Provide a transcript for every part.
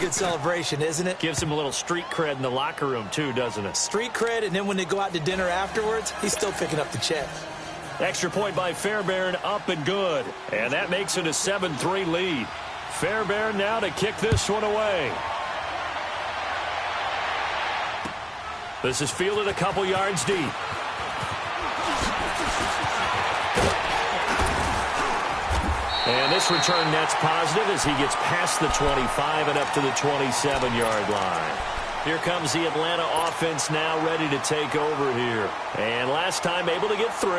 good celebration, isn't it? Gives him a little street cred in the locker room, too, doesn't it? Street cred, and then when they go out to dinner afterwards, he's still picking up the check. Extra point by Fairbairn, up and good. And that makes it a 7-3 lead. Fairbairn now to kick this one away. This is fielded a couple yards deep. And this return net's positive as he gets past the 25 and up to the 27-yard line. Here comes the Atlanta offense now ready to take over here. And last time able to get 3.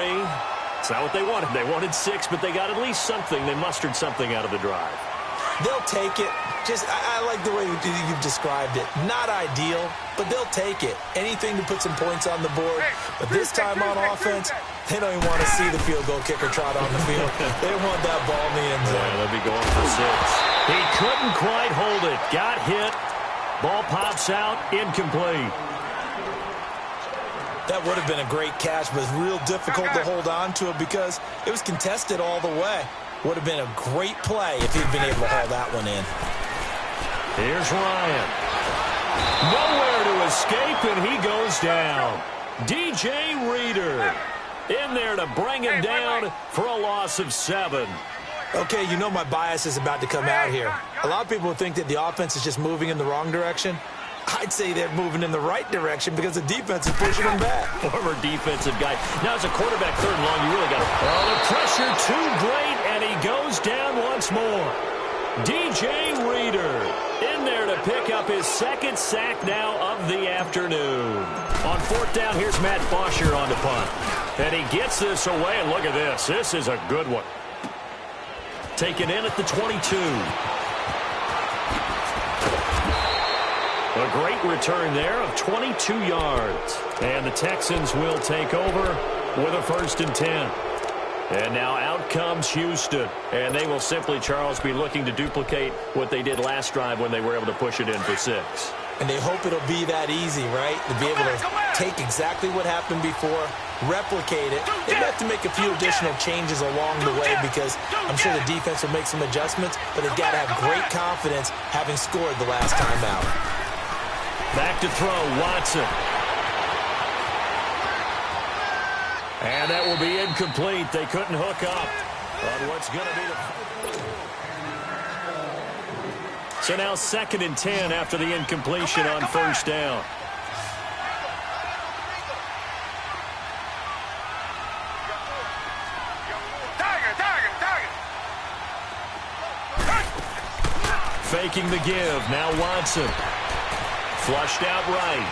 It's not what they wanted. They wanted 6, but they got at least something. They mustered something out of the drive. They'll take it. I like the way you've described it. Not ideal, but they'll take it. Anything to put some points on the board. But this time on offense, they don't even want to see the field goal kicker trot on the field. They want that ball in the end zone. Yeah, they'll be going for 6. He couldn't quite hold it. Got hit. Ball pops out. Incomplete. That would have been a great catch, but it's real difficult to hold on to it because it was contested all the way. Would have been a great play if he'd been able to haul that one in. Here's Ryan. Nowhere to escape, and he goes down. DJ Reader in there to bring him down for a loss of 7. Okay, you know my bias is about to come out here. A lot of people think that the offense is just moving in the wrong direction. I'd say they're moving in the right direction because the defense is pushing them back. Former defensive guy. Now, as a quarterback, 3rd and long, you really got to... Oh, the pressure too great, and he goes down once more. DJ Reader in there to pick up his 2nd sack now of the afternoon. On 4th down, here's Matt Bosher on the punt. And he gets this away, and look at this. This is a good one. Taken in at the 22. A great return there of 22 yards. And the Texans will take over with a 1st and 10. And now out comes Houston. And they will simply, Charles, be looking to duplicate what they did last drive when they were able to push it in for 6. And they hope it'll be that easy, right? To be able to take exactly what happened before, replicate it. They have to make a few additional changes along the way because I'm sure the defense will make some adjustments, but they've got to have great confidence having scored the last time out. Back to throw, Watson. And that will be incomplete. They couldn't hook up on what's going to be the... So now 2nd and 10 after the incompletion on 1st down. Faking the give. Now Watson. Flushed out right.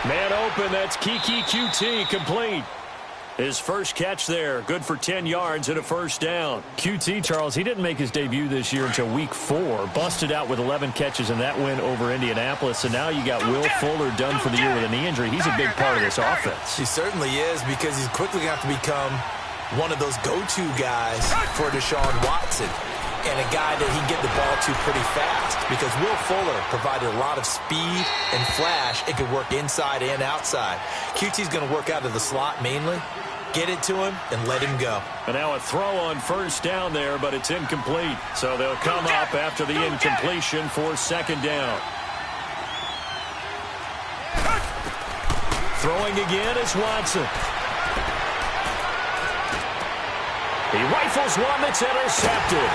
Man open, that's Kiki QT, complete. His first catch there, good for 10 yards and a 1st down. QT, Charles, he didn't make his debut this year until week 4. Busted out with 11 catches in that win over Indianapolis. And now you got Will Fuller done for the year with a knee injury. He's a big part of this offense. He certainly is because he's quickly going to have to become one of those go-to guys for Deshaun Watson. And a guy that he can get the ball to pretty fast because Will Fuller provided a lot of speed and flash. It could work inside and outside. QT's going to work out of the slot mainly. Get it to him and let him go. And now a throw on 1st down there, but it's incomplete. So they'll come up after the incompletion for 2nd down. Throwing again is Watson. He rifles one that's intercepted.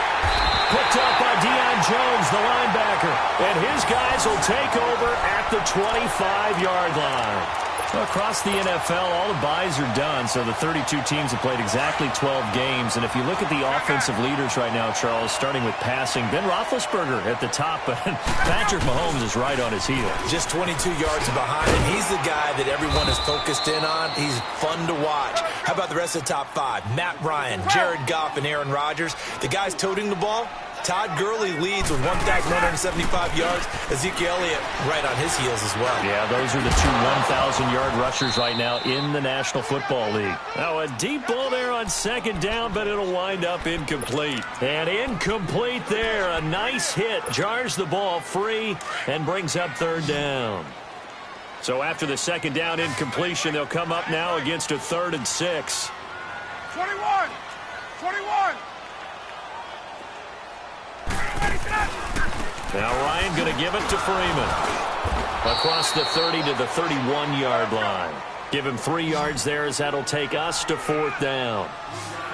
Picked up by Deion Jones, the linebacker. And his guys will take over at the 25-yard line. So across the NFL, all the byes are done. So the 32 teams have played exactly 12 games. And if you look at the offensive leaders right now, Charles, starting with passing, Ben Roethlisberger at the top, but Patrick Mahomes is right on his heels. Just 22 yards behind him. He's the guy that everyone is focused in on. He's fun to watch. How about the rest of the top 5? Matt Ryan, Jared Goff, and Aaron Rodgers. The guys toting the ball, Todd Gurley leads with 1,175 yards. Ezekiel Elliott right on his heels as well. Yeah, those are the 2 1,000-yard rushers right now in the National Football League. Now a deep ball there on 2nd down, but it'll wind up incomplete. And incomplete there. A nice hit. Jars the ball free and brings up 3rd down. So after the 2nd down incompletion, they'll come up now against a 3rd and 6. 21! 21! Now Ryan going to give it to Freeman. Across the 30 to the 31-yard line. Give him 3 yards there as that'll take us to 4th down.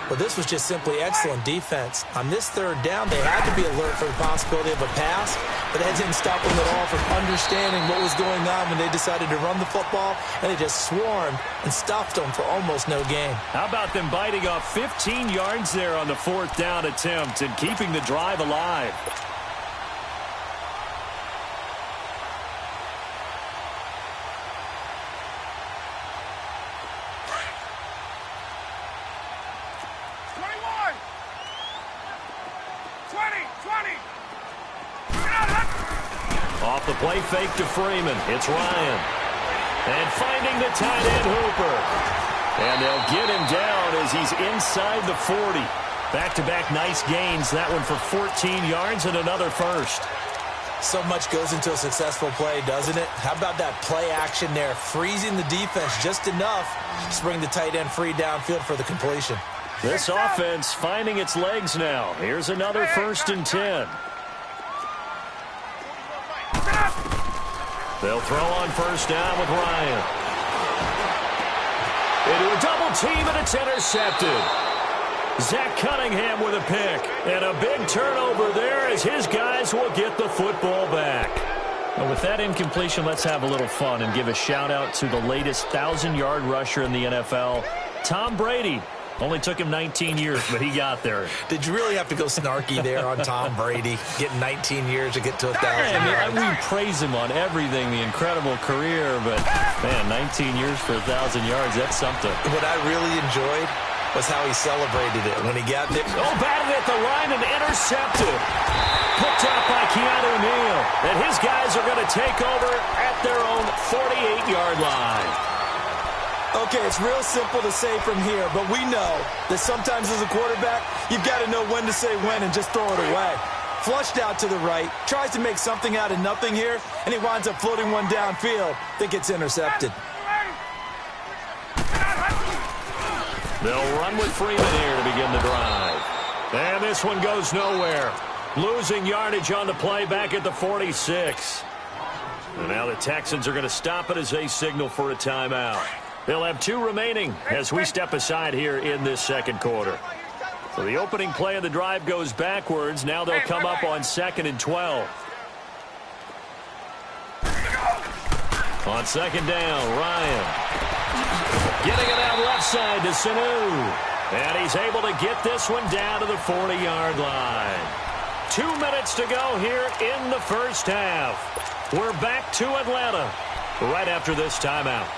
Well, this was just simply excellent defense. On this 3rd down, they had to be alert for the possibility of a pass, but that didn't stop them at all from understanding what was going on when they decided to run the football, and they just swarmed and stuffed them for almost no gain. How about them biting off 15 yards there on the 4th down attempt and keeping the drive alive? Off the play fake to Freeman. It's Ryan. And finding the tight end Hooper. And they'll get him down as he's inside the 40. Back-to-back nice gains. That one for 14 yards and another first. So much goes into a successful play, doesn't it? How about that play action there? Freezing the defense just enough to bring the tight end free downfield for the completion. This offense finding its legs now. Here's another 1st and 10. They'll throw on 1st down with Ryan. Into a double team, and it's intercepted. Zach Cunningham with a pick. And a big turnover there as his guys will get the football back. Well, with that incompletion, let's have a little fun and give a shout-out to the latest 1,000-yard rusher in the NFL, Tom Brady. Only took him 19 years, but he got there. Did you really have to go snarky there on Tom Brady, getting 19 years to get to 1,000 yards? We praise him on everything, the incredible career, but, man, 19 years for 1,000 yards, that's something. What I really enjoyed was how he celebrated it when he got there. Oh, batted at the line and intercepted. Picked out by Keanu Neal. And his guys are going to take over at their own 48-yard line. Okay, it's real simple to say from here, but we know that sometimes as a quarterback, you've got to know when to say when and just throw it away. Flushed out to the right, tries to make something out of nothing here, and he winds up floating one downfield that gets intercepted. They'll run with Freeman here to begin the drive. And this one goes nowhere. Losing yardage on the play back at the 46. And now the Texans are going to stop it as they signal for a timeout. They'll have 2 remaining as we step aside here in this 2nd quarter. So the opening play of the drive goes backwards. Now they'll come up on 2nd and 12. On 2nd down, Ryan. Getting it out left side to Sanu. And he's able to get this one down to the 40-yard line. 2 minutes to go here in the 1st half. We're back to Atlanta right after this timeout.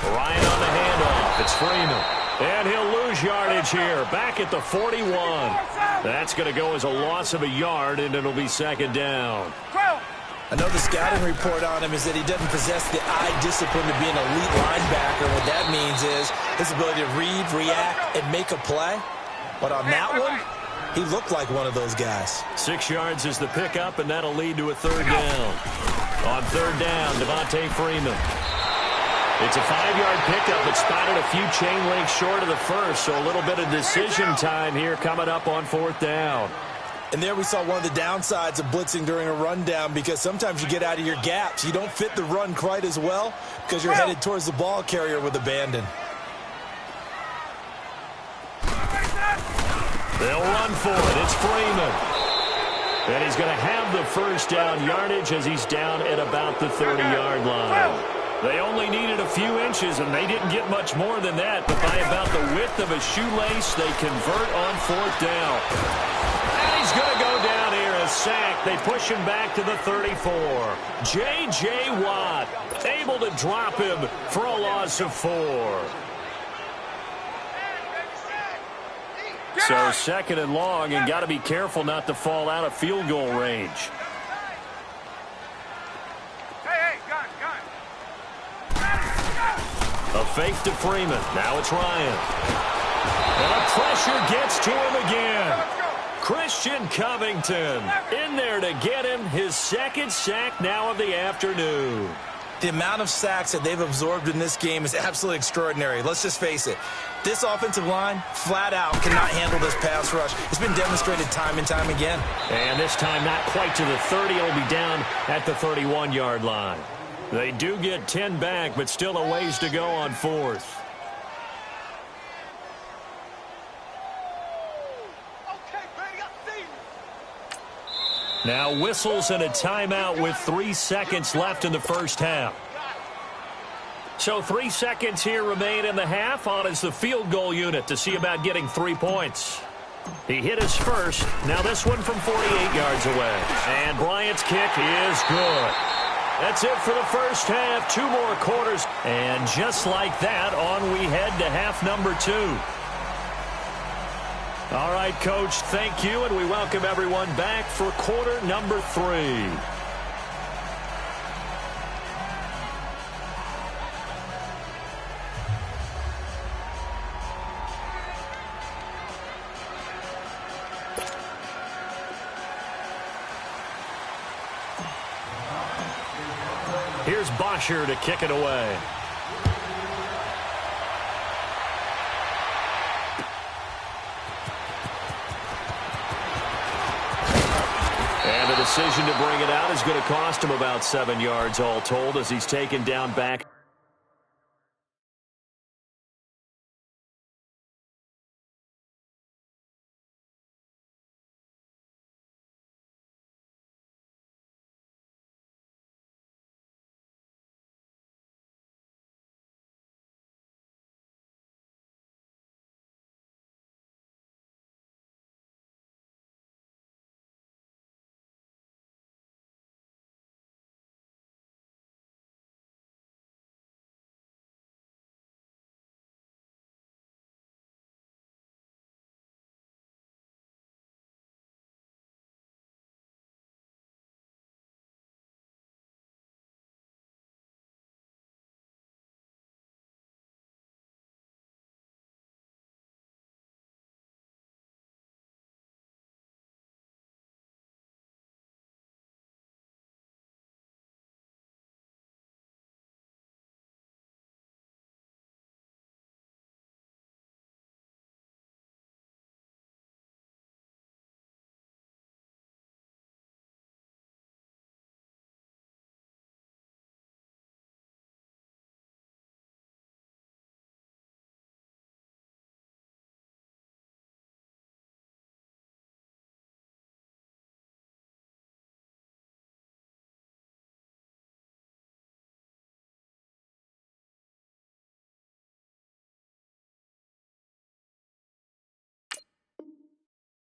Ryan on the handoff. It's Freeman. And he'll lose yardage here. Back at the 41. That's going to go as a loss of a yard, and it'll be 2nd down. I know the scouting report on him is that he doesn't possess the eye discipline to be an elite linebacker. What that means is his ability to read, react, and make a play. But on that one, he looked like one of those guys. 6 yards is the pickup, and that'll lead to a 3rd down. On 3rd down, Devontae Freeman. It's a 5-yard pickup, but spotted a few chain links short of the first, so a little bit of decision time here coming up on 4th down. And there we saw one of the downsides of blitzing during a rundown, because sometimes you get out of your gaps. You don't fit the run quite as well because you're headed towards the ball carrier with abandon. They'll run for it. It's Freeman. And he's going to have the 1st down yardage as he's down at about the 30-yard line. They only needed a few inches, and they didn't get much more than that. But by about the width of a shoelace, they convert on 4th down. And he's going to go down here, a sack. They push him back to the 34. J.J. Watt able to drop him for a loss of 4. So 2nd and long, and got to be careful not to fall out of field goal range. A fake to Freeman. Now it's Ryan. And the pressure gets to him again. Christian Covington in there to get him his second sack now of the afternoon. The amount of sacks that they've absorbed in this game is absolutely extraordinary. Let's just face it. This offensive line, flat out, cannot handle this pass rush. It's been demonstrated time and time again. And this time not quite to the 30. It'll be down at the 31-yard line. They do get 10 back, but still a ways to go on fourth. Now whistles and a timeout with 3 seconds left in the first half. So 3 seconds here remain in the half. On is the field goal unit to see about getting 3 points. He hit his first. Now this one from 48 yards away. And Bryant's kick is good. That's it for the first half. 2 more quarters. And just like that, on we head to half number 2. All right, Coach, thank you, and we welcome everyone back for quarter number 3. Here's Bosher to kick it away. And the decision to bring it out is going to cost him about 7 yards all told as he's taken down back.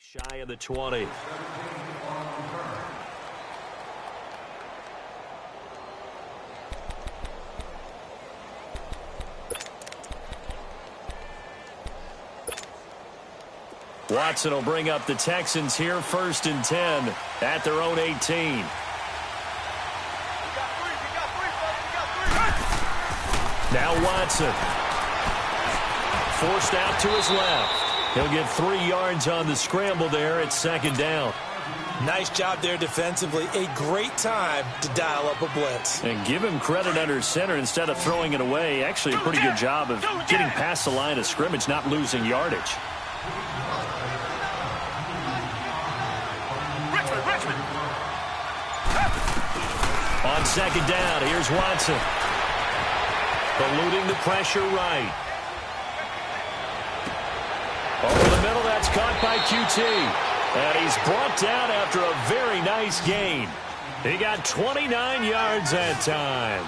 Shy of the 20. Watson will bring up the Texans here 1st and 10 at their own 18. Now Watson. Forced out to his left. He'll get 3 yards on the scramble there at 2nd down. Nice job there defensively. A great time to dial up a blitz. And give him credit under center instead of throwing it away. Actually a pretty good job of getting past the line of scrimmage, not losing yardage. On 2nd down, here's Watson. Eluding the pressure right. Over the middle, that's caught by QT. And he's brought down after a very nice gain. He got 29 yards that time.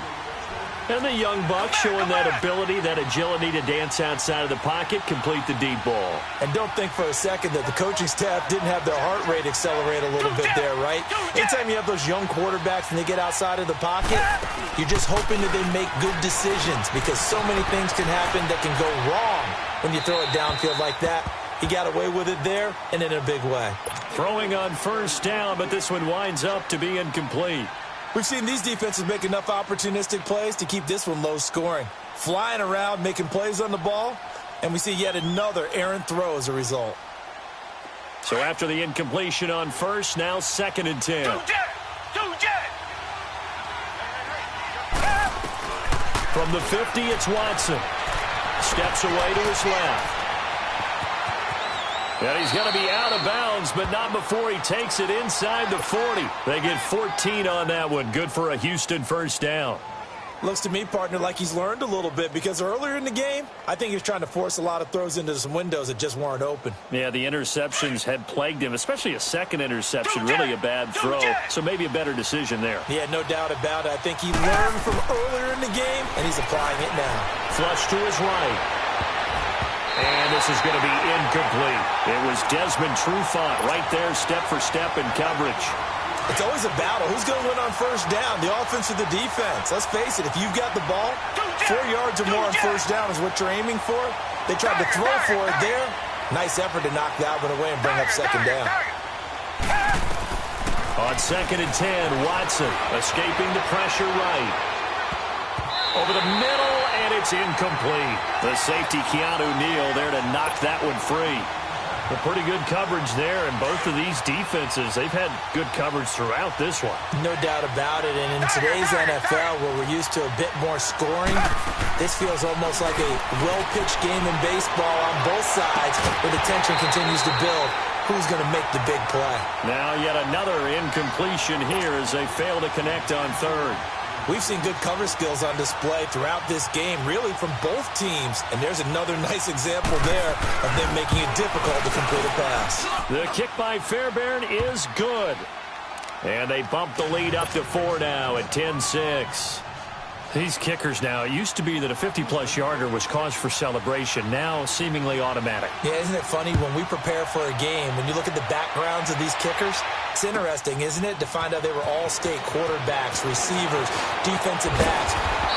And the young buck showing that ability, that agility to dance outside of the pocket, complete the deep ball. And don't think for a second that the coaching staff didn't have their heart rate accelerate a little bit there, right? Anytime you have those young quarterbacks and they get outside of the pocket, you're just hoping that they make good decisions because so many things can happen that can go wrong when you throw it downfield like that. He got away with it there and in a big way. Throwing on 1st down, but this one winds up to be incomplete. We've seen these defenses make enough opportunistic plays to keep this one low scoring. Flying around, making plays on the ball, and we see yet another errant throw as a result. So after the incompletion on first, now 2nd and 10. From the 50, it's Watson. Steps away to his left. And he's going to be out of bounds, but not before he takes it inside the 40. They get 14 on that one. Good for a Houston first down. Looks to me, partner, like he's learned a little bit because earlier in the game, I think he was trying to force a lot of throws into some windows that just weren't open. Yeah, the interceptions had plagued him, especially a second interception, really a bad throw. So maybe a better decision there. Yeah, no doubt about it. I think he learned from earlier in the game, and he's applying it now. Flush to his right. And this is going to be incomplete. It was Desmond Trufant right there, step for step in coverage. It's always a battle. Who's going to win on first down, the offense or the defense? Let's face it, if you've got the ball, 4 yards or more on first down is what you're aiming for. They tried to throw for it there. Nice effort to knock that one away and bring up second down. On 2nd and 10, Watson escaping the pressure right. Over the middle, and it's incomplete. The safety, Keanu Neal, there to knock that one free. A pretty good coverage there, and both of these defenses, they've had good coverage throughout this one. No doubt about it, and in today's NFL, where we're used to a bit more scoring, this feels almost like a well-pitched game in baseball on both sides, where the tension continues to build. Who's going to make the big play? Now yet another incompletion here as they fail to connect on third. We've seen good cover skills on display throughout this game, really from both teams. And there's another nice example there of them making it difficult to complete a pass. The kick by Fairbairn is good. And they bump the lead up to 4 now at 10-6. These kickers now, it used to be that a 50-plus yarder was cause for celebration. Now seemingly automatic. Yeah, isn't it funny when we prepare for a game, when you look at the backgrounds of these kickers, it's interesting, isn't it, to find out they were all-state quarterbacks, receivers, defensive backs,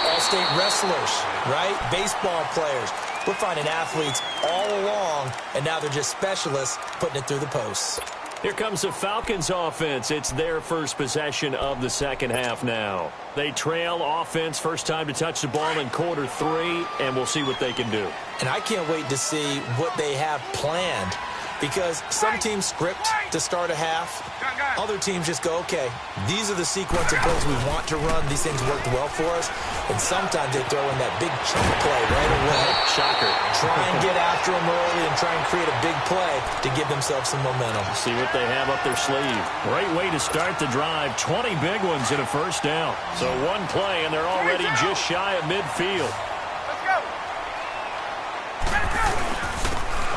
all-state wrestlers, right? Baseball players. We're finding athletes all along, and now they're just specialists putting it through the posts. Here comes the Falcons offense. It's their first possession of the second half now. They trail offense, first time to touch the ball in quarter 3, and we'll see what they can do. And I can't wait to see what they have planned, because some teams script to start a half. Other teams just go, okay, these are the sequence of plays we want to run. These things worked well for us. And sometimes they throw in that big chunk play right away. Shocker. Try and get after them early and try and create a big play to give themselves some momentum. See what they have up their sleeve. Great way to start the drive. 20 big ones in a first down. So one play, and they're already just shy of midfield.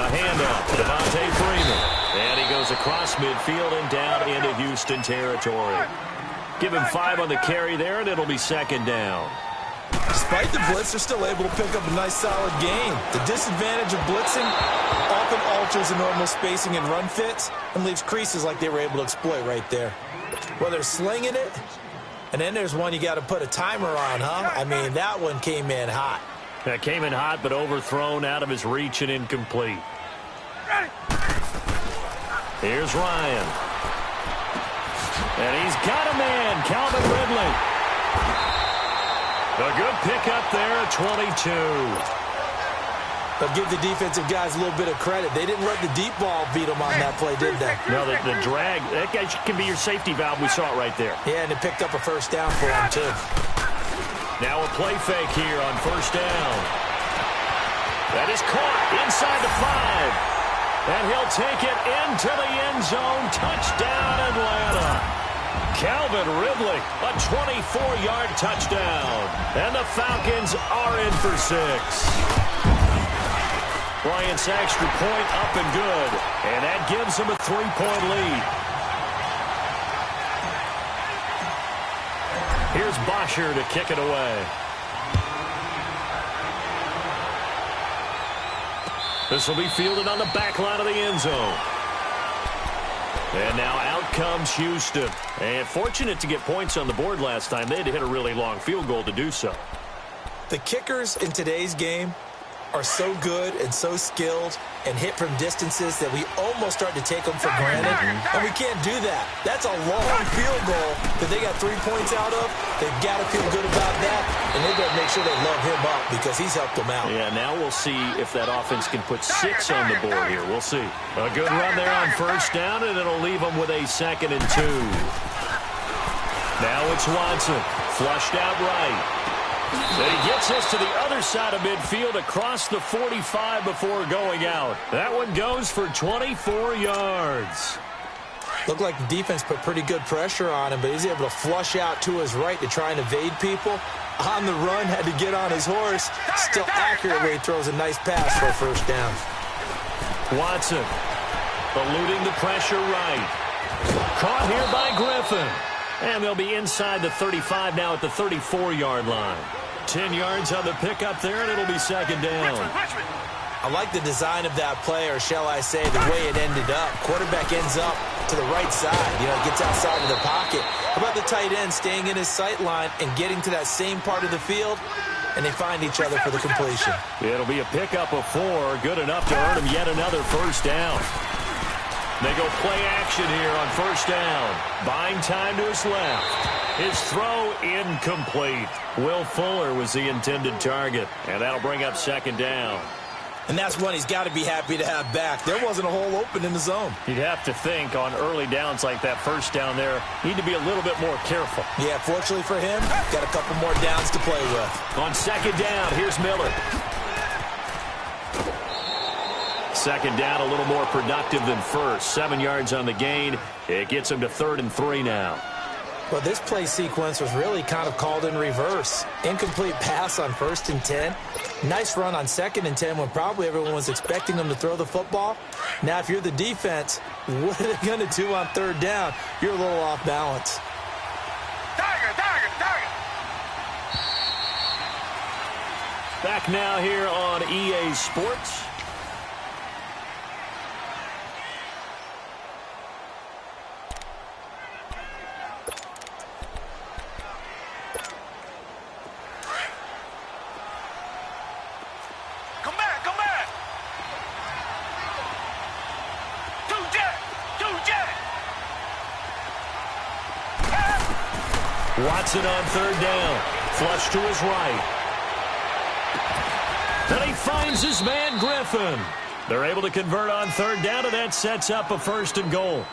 A handoff to Devontae Freeman. And he goes across midfield and down into Houston territory. Give him 5 on the carry there, and it'll be second down. Despite the blitz, they're still able to pick up a nice, solid gain. The disadvantage of blitzing often alters the normal spacing and run fits and leaves creases like they were able to exploit right there. Well, they're slinging it, and then there's one you got to put a timer on, huh? I mean, that one came in hot. That came in hot, but overthrown out of his reach and incomplete. Here's Ryan. And he's got a man, Calvin Ridley. A good pickup there at 22. But give the defensive guys a little bit of credit. They didn't let the deep ball beat them on that play, did they? No, the drag, that guy can be your safety valve. We saw it right there. Yeah, and it picked up a first down for him, too. Now a play fake here on first down. That is caught inside the 5. And he'll take it into the end zone. Touchdown, Atlanta. Calvin Ridley, a 24-yard touchdown. And the Falcons are in for 6. Bryant's extra point up and good. And that gives them a 3-point lead. Here's Bosher to kick it away. This will be fielded on the back line of the end zone. And now out comes Houston. And fortunate to get points on the board last time. They had to hit a really long field goal to do so. The kickers in today's game are so good and so skilled and hit from distances that we almost start to take them for granted. And we can't do that. That's a long field goal that they got 3 points out of. They've got to feel good about that. and they better make sure they love him up because he's helped them out. Yeah, now we'll see if that offense can put 6 on the board here. We'll see. A good run there on first down, and it'll leave them with a 2nd and 2. Now it's Watson, flushed out right. And he gets this to the other side of midfield across the 45 before going out. That one goes for 24 yards. Looked like the defense put pretty good pressure on him, but he's able to flush out to his right to try and evade people. On the run, had to get on his horse. Still accurately throws a nice pass for a first down. Watson eluding the pressure right. Caught here by Griffin. And they'll be inside the 35 now at the 34-yard line. 10 yards on the pickup there, and it'll be 2nd down. I like the design of that play, or shall I say the way it ended up. Quarterback ends up to the right side. Gets outside of the pocket. How about the tight end staying in his sight line and getting to that same part of the field, and they find each other for the completion. It'll be a pickup of 4, good enough to earn him yet another first down. They go play action here on first down. Buying time to his left. His throw incomplete. Will Fuller was the intended target, and that'll bring up 2nd down. And that's one he's got to be happy to have back. There wasn't a hole open in the zone. You'd have to think on early downs like that first down there, need to be a little bit more careful. Yeah, fortunately for him, got a couple more downs to play with. On 2nd down, here's Miller. 2nd down, a little more productive than first. 7 yards on the gain. It gets him to 3rd and 3 now. Well, this play sequence was really kind of called in reverse. Incomplete pass on 1st and 10. Nice run on 2nd and 10 when probably everyone was expecting them to throw the football. Now, if you're the defense, what are they going to do on 3rd down? You're a little off balance. Back now here on EA Sports. Watson on 3rd down. Flush to his right. Then he finds his man Griffin. They're able to convert on 3rd down, and that sets up a 1st and goal.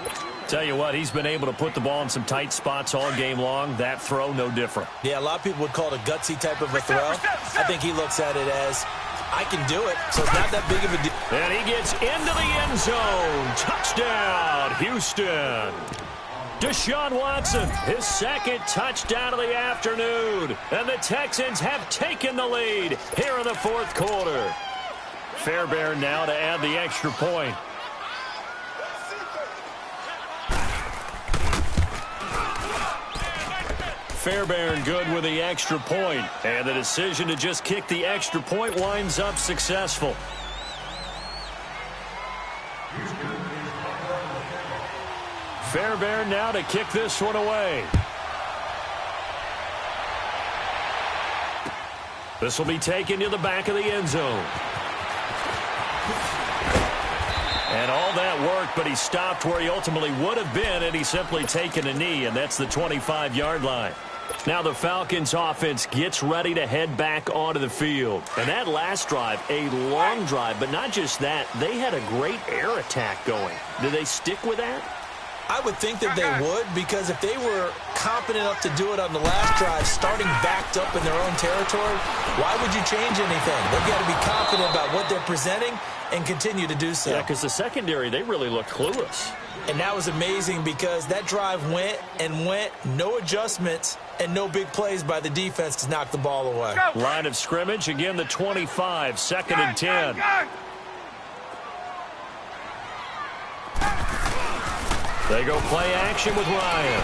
Tell you what, he's been able to put the ball in some tight spots all game long. That throw, no different. Yeah, a lot of people would call it a gutsy type of a throw. I think he looks at it as, I can do it, so it's not that big of a deal. And he gets into the end zone. Touchdown, Houston. Deshaun Watson, his 2nd touchdown of the afternoon. And the Texans have taken the lead here in the 4th quarter. Fairbairn now to add the extra point. Fairbairn good with the extra point. And the decision to just kick the extra point winds up successful. Fairbairn now to kick this one away. This will be taken to the back of the end zone. And all that worked, but he stopped where he ultimately would have been, and he's simply taken a knee, and that's the 25-yard line. Now the Falcons offense gets ready to head back onto the field. And that last drive, a long drive, but not just that, they had a great air attack going. Did they stick with that? I would think that they would, because if they were confident enough to do it on the last drive, starting backed up in their own territory, why would you change anything? They've got to be confident about what they're presenting and continue to do so. Yeah, because the secondary, they really looked clueless. And that was amazing because that drive went and went, no adjustments, and no big plays by the defense to knock the ball away. Line of scrimmage, again the 25, 2nd and 10. They go play action with Ryan.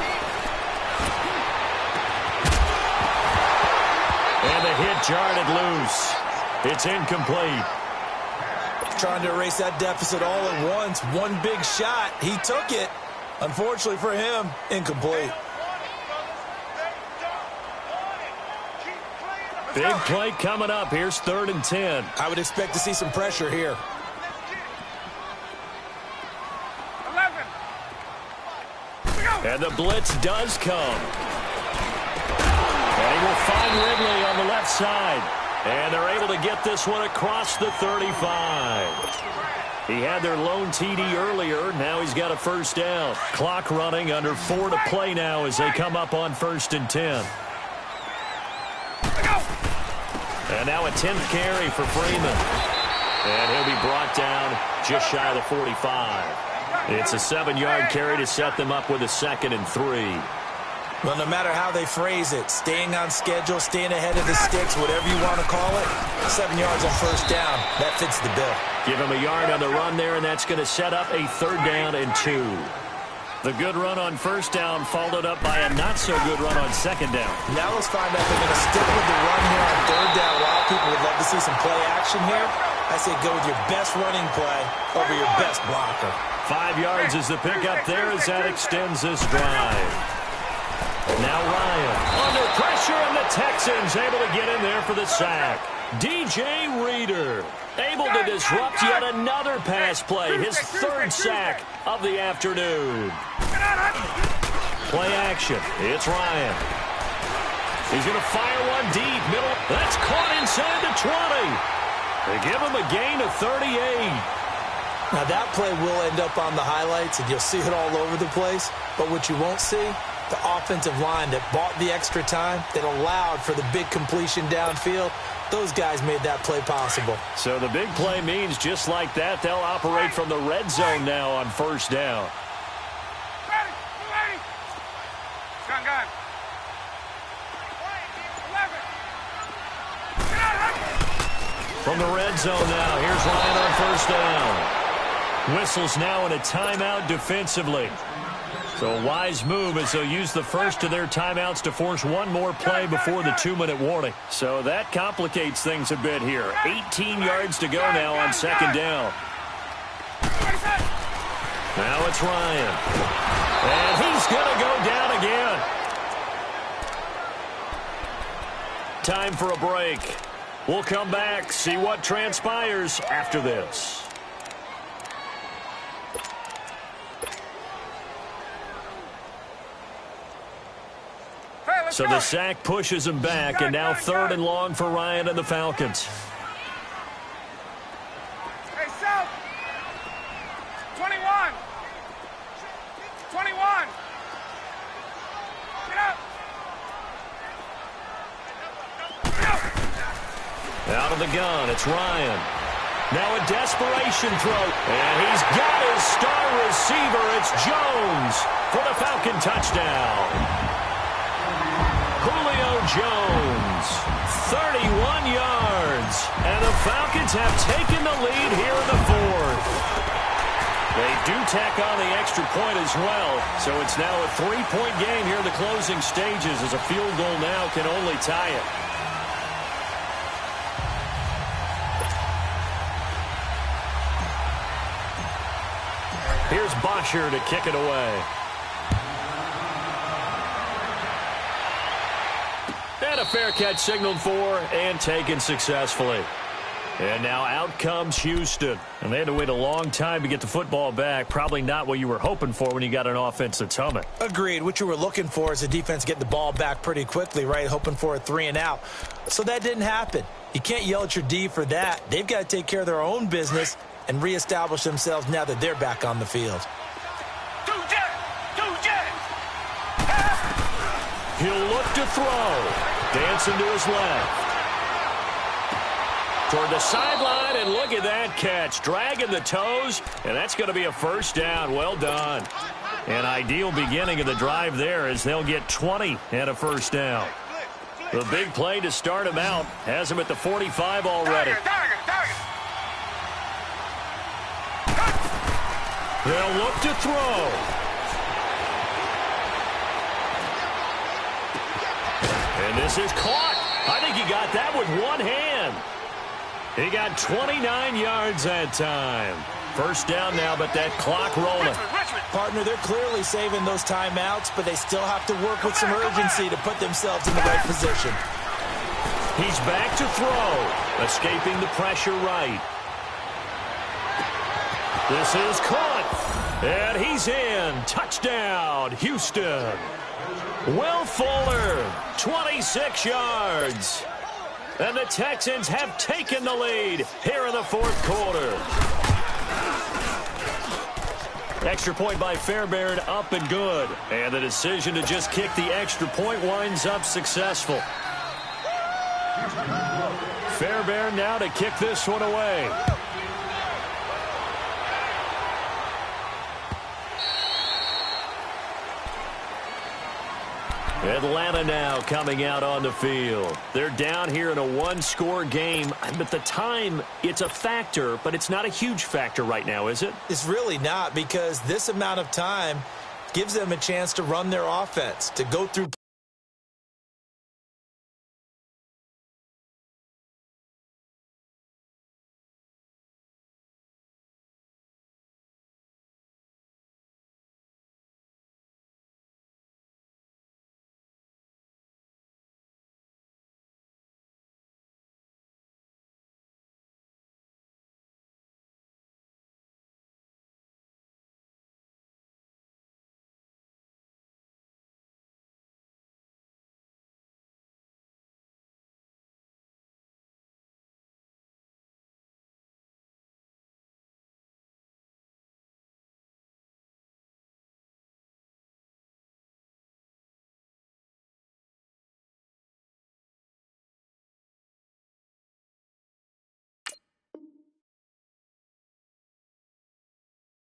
And the hit jarred it loose. It's incomplete. Trying to erase that deficit all at once. One big shot. He took it. Unfortunately for him, incomplete. Big play coming up. Here's 3rd and 10. I would expect to see some pressure here. And the blitz does come. And he will find Ridley on the left side. And they're able to get this one across the 35. He had their lone TD earlier. Now he's got a first down. Clock running, under 4 to play now as they come up on 1st and 10. And now a 10th carry for Freeman. And he'll be brought down just shy of the 45. It's a 7-yard carry to set them up with a 2nd and 3. Well, no matter how they phrase it, staying on schedule, staying ahead of the sticks, whatever you want to call it, 7 yards on first down, that fits the bill. Give him a yard on the run there, and that's going to set up a 3rd down and 2. The good run on first down followed up by a not-so-good run on 2nd down. Now let's find out if they're going to stick with the run here on 3rd down. While people would love to see some play action here, I say go with your best running play over your best blocker. 5 yards is the pickup there as that extends this drive. Now Ryan under pressure, and the Texans able to get in there for the sack. DJ Reader able to disrupt yet another pass play, his 3rd sack of the afternoon. Play action. It's Ryan. He's going to fire one deep. Middle. That's caught inside the 20. They give him a gain of 38. Now that play will end up on the highlights, and you'll see it all over the place. But what you won't see, the offensive line that bought the extra time, that allowed for the big completion downfield, those guys made that play possible. So the big play means just like that, they'll operate from the red zone now on first down. From the red zone now, here's Ryan on first down. Whistles now in a timeout defensively. So a wise move as they'll use the first of their timeouts to force one more play before the 2-minute warning. So that complicates things a bit here. 18 yards to go now on 2nd down. Now it's Ryan. And he's going to go down again. Time for a break. We'll come back, see what transpires after this. So the sack pushes him back, and now 3rd and long for Ryan and the Falcons. Hey, South. 21. 21. Get up. Out of the gun, it's Ryan. Now a desperation throw, and he's got his star receiver. It's Jones for the Falcon touchdown. Julio Jones, 31 yards, and the Falcons have taken the lead here in the 4th. They do tack on the extra point as well, so it's now a 3-point game here in the closing stages as a field goal now can only tie it. Here's Bosher to kick it away. And a fair catch signaled for and taken successfully. And now out comes Houston. And they had to wait a long time to get the football back. Probably not what you were hoping for when you got an offense that's humming. Agreed. What you were looking for is the defense get the ball back pretty quickly, right? Hoping for a 3 and out. So that didn't happen. You can't yell at your D for that. They've got to take care of their own business and reestablish themselves now that they're back on the field. He'll look to throw. Dancing to his left. Toward the sideline, and look at that catch. Dragging the toes, and that's going to be a first down. Well done. An ideal beginning of the drive there as they'll get 20 and a first down. The big play to start him out has him at the 45 already. They'll look to throw. And this is caught. I think he got that with one hand. He got 29 yards that time. First down now, but that clock rolling. Partner, they're clearly saving those timeouts, but they still have to work with some urgency to put themselves in the right position. He's back to throw. Escaping the pressure right. This is caught. And he's in. Touchdown, Houston. Will Fuller, 26 yards. And the Texans have taken the lead here in the fourth quarter. Extra point by Fairbairn, up and good. And the decision to just kick the extra point winds up successful. Fairbairn now to kick this one away. Atlanta now coming out on the field. They're down here in a one-score game. But the time, it's a factor, but it's not a huge factor right now, is it? It's really not, because this amount of time gives them a chance to run their offense, to go through.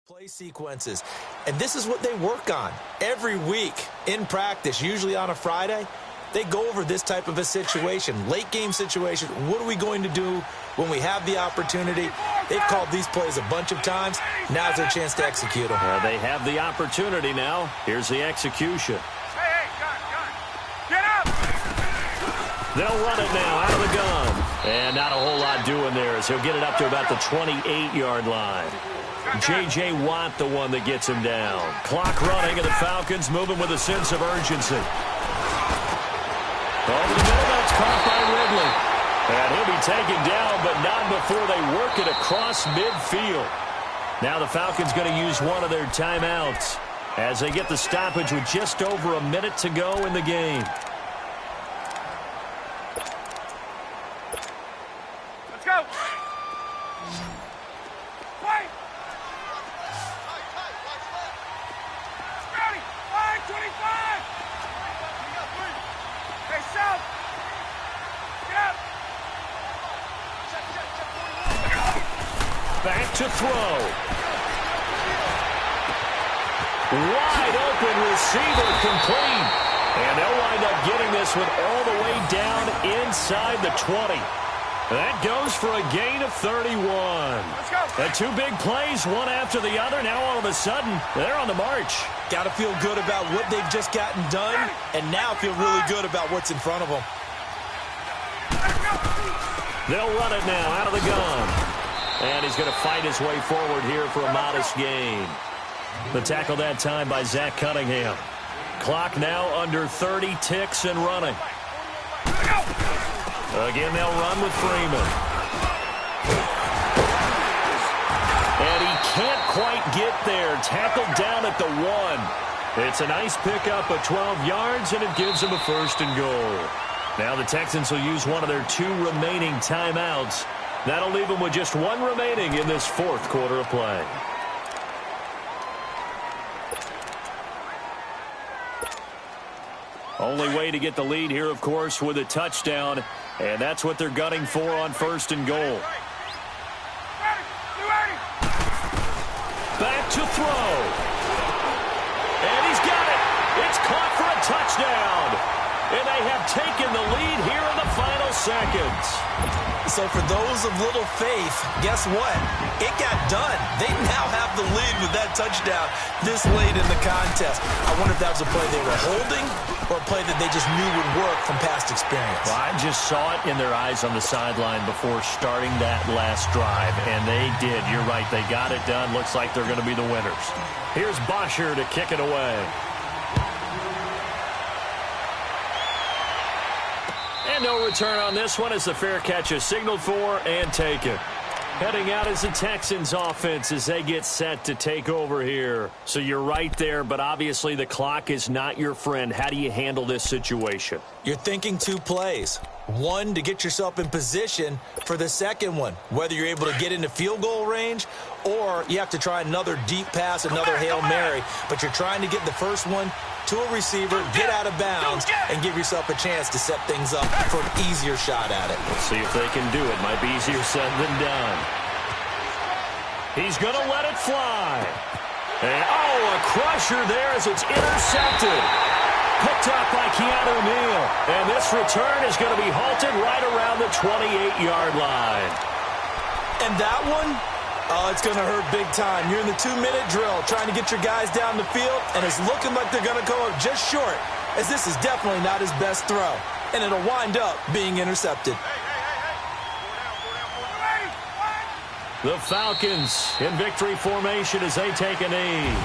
Play sequences, and this is what they work on every week in practice, usually on a Friday. They go over this type of a situation, late game situation. What are we going to do when we have the opportunity? They've called these plays a bunch of times. Now's their chance to execute them. They have the opportunity now. Here's the execution. Hey, gun. Get up! They'll run it now out of the gun. And not a whole lot doing there as he'll get it up to about the 28-yard line. J.J. Watt, the one that gets him down. Clock running, and the Falcons moving with a sense of urgency. Over the middle, that's caught by Ridley. And he'll be taken down, but not before they work it across midfield. Now the Falcons going to use one of their timeouts as they get the stoppage with just over a minute to go in the game. Let's go! Wait! Ready! 5:25! Hey, South! Get up! Back to throw. Wide open receiver complete. And they'll wind up getting this one all the way down inside the 20. That goes for a gain of 31. Let's go! And two big plays, one after the other. Now all of a sudden, they're on the march. Got to feel good about what they've just gotten done, and now feel really good about what's in front of them. They'll run it now out of the gun. And he's going to fight his way forward here for a modest gain. The tackle that time by Zach Cunningham. Clock now under 30 ticks and running. Again, they'll run with Freeman. And he can't quite get there. Tackled down at the 1. It's a nice pickup of 12 yards, and it gives him a first and goal. Now the Texans will use one of their 2 remaining timeouts. That'll leave them with just 1 remaining in this fourth quarter of play. Only way to get the lead here, of course, with a touchdown, and that's what they're gunning for on first and goal. Back to throw. And he's got it. It's caught for a touchdown. And they have taken the lead here in the final seconds. So for those of little faith, guess what? It got done. They now have the lead with that touchdown this late in the contest. I wonder if that was a play they were holding or a play that they just knew would work from past experience. Well, I just saw it in their eyes on the sideline before starting that last drive, and they did. You're right. They got it done. Looks like they're going to be the winners. Here's Bosher to kick it away. And no return on this one as the fair catch is signaled for and taken. Heading out is the Texans offense as they get set to take over here. So you're right there, but obviously the clock is not your friend. How do you handle this situation? You're thinking 2 plays. One, to get yourself in position for the second one, whether you're able to get into field goal range or you have to try another deep pass, another Hail Mary. But you're trying to get the first one to a receiver, get out of bounds, and give yourself a chance to set things up for an easier shot at it. Let's see if they can do it. Might be easier said than done. He's going to let it fly. And, a crusher there as it's intercepted. Picked up by Keanu Neal. And this return is going to be halted right around the 28-yard line. And that one, it's going to hurt big time. You're in the 2-minute drill trying to get your guys down the field, and it's looking like they're going to go up just short, as this is definitely not his best throw. And it'll wind up being intercepted. The Falcons in victory formation as they take a knee.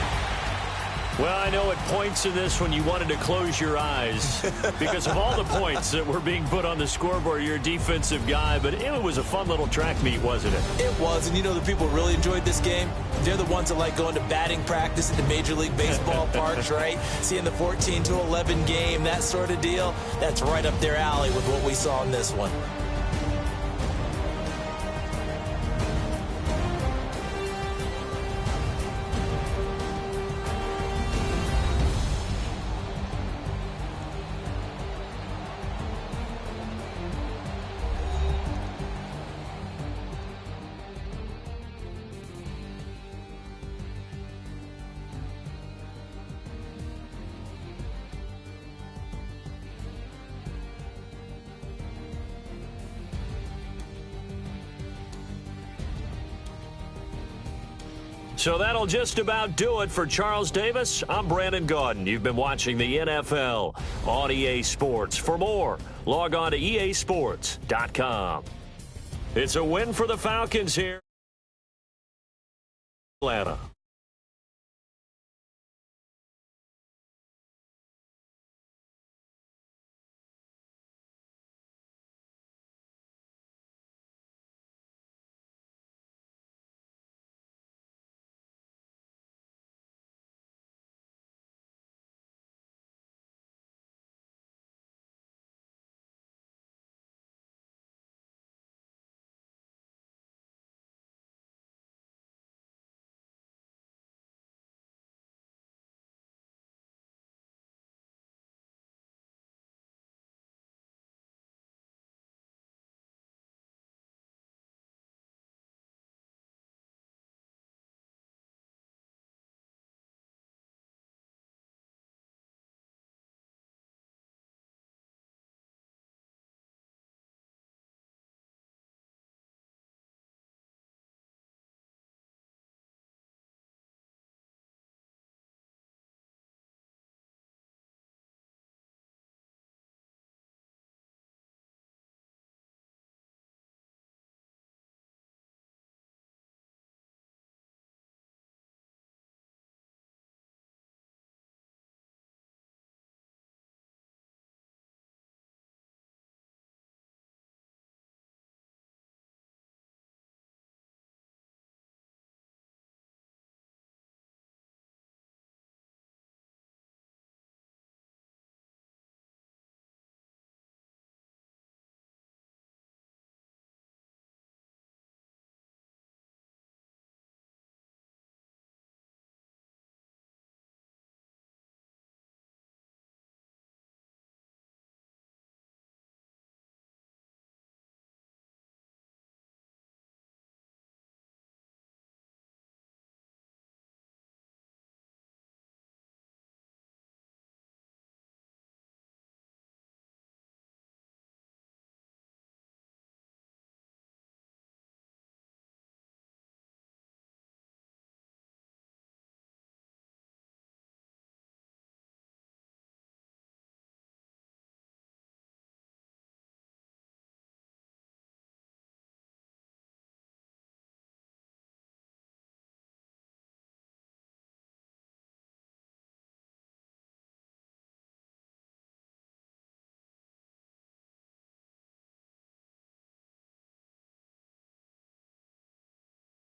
Well, I know at points in this when you wanted to close your eyes because of all the points that were being put on the scoreboard. You're a defensive guy, but it was a fun little track meet, wasn't it? It was, and you know the people who really enjoyed this game? They're the ones that like going to batting practice at the Major League Baseball parks, right? Seeing the 14-11 game, that sort of deal. That's right up their alley with what we saw in this one. So that'll just about do it for Charles Davis. I'm Brandon Gaudin. You've been watching the NFL on EA Sports. For more, log on to easports.com. It's a win for the Falcons here. Atlanta.